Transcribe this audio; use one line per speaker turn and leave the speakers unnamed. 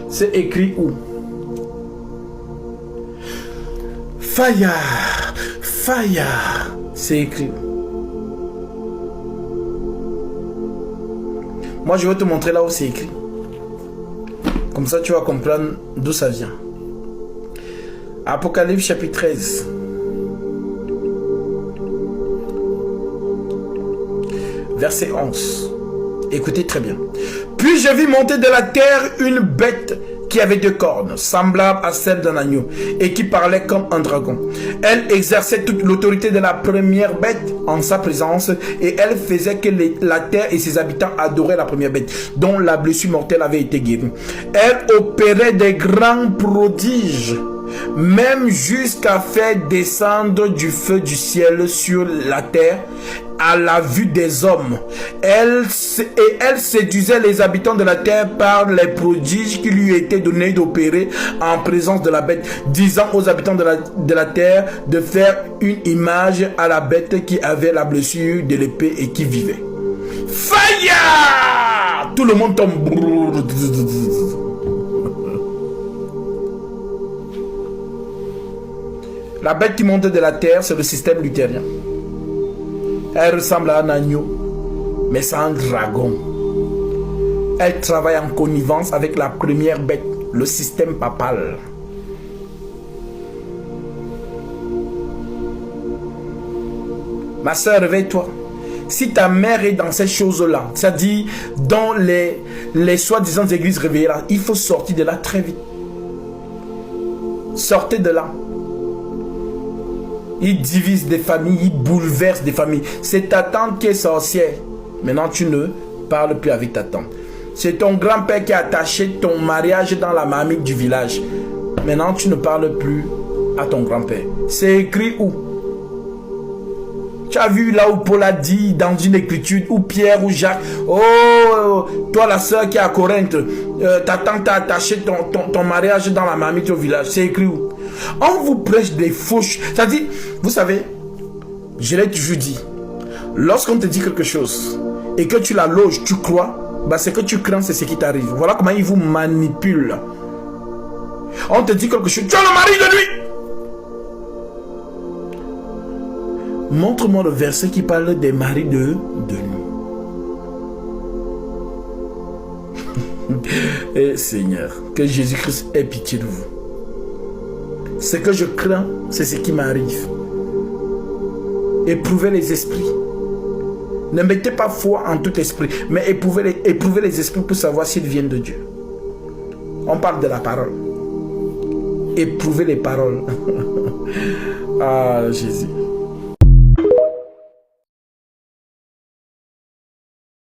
C'est écrit où? Fire, fire, c'est écrit. Moi, je vais te montrer là où c'est écrit. Comme ça, tu vas comprendre d'où ça vient. Apocalypse chapitre 13. Verset 11. Écoutez très bien. Puis je vis monter de la terre une bête qui avait 2 cornes, semblable à celle d'un agneau, et qui parlait comme un dragon. Elle exerçait toute l'autorité de la première bête en sa présence, et elle faisait que la terre et ses habitants adoraient la première bête, dont la blessure mortelle avait été guérie. Elle opérait des grands prodiges, même jusqu'à faire descendre du feu du ciel sur la terre à la vue des hommes. Elle séduisait les habitants de la terre par les prodiges qui lui étaient donnés d'opérer en présence de la bête, disant aux habitants de la terre de faire une image à la bête qui avait la blessure de l'épée et qui vivait. Fire! Tout le monde tombe. La bête qui monte de la terre, c'est le système luthérien. Elle ressemble à un agneau, mais c'est un dragon. Elle travaille en connivence avec la première bête, le système papal. Ma soeur, réveille-toi. Si ta mère est dans ces choses-là, c'est-à-dire dans les soi-disant églises réveillées là, il faut sortir de là très vite. Sortez de là. Il divise des familles, il bouleverse des familles. C'est ta tante qui est sorcière. Maintenant, tu ne parles plus avec ta tante. C'est ton grand-père qui a attaché ton mariage dans la marmite du village. Maintenant, tu ne parles plus à ton grand-père. C'est écrit où? Tu as vu là où Paul a dit dans une écriture, ou Pierre ou Jacques, oh, toi la soeur qui est à Corinthe, ta tante a attaché ton mariage dans la marmite au village. C'est écrit où? On vous prêche des fausses. C'est-à-dire, vous savez, je l'ai toujours dit, lorsqu'on te dit quelque chose et que tu la loges, tu crois, bah ce que tu crains, c'est ce qui t'arrive. Voilà comment ils vous manipulent. On te dit quelque chose, tu es le mari de lui. Montre-moi le verset qui parle des maris de nous. Et Seigneur, que Jésus-Christ ait pitié de vous. Ce que je crains, c'est ce qui m'arrive. Éprouvez les esprits. Ne mettez pas foi en tout esprit, mais éprouvez les esprits pour savoir s'ils viennent de Dieu. On parle de la parole. Éprouvez les paroles. Ah, Jésus.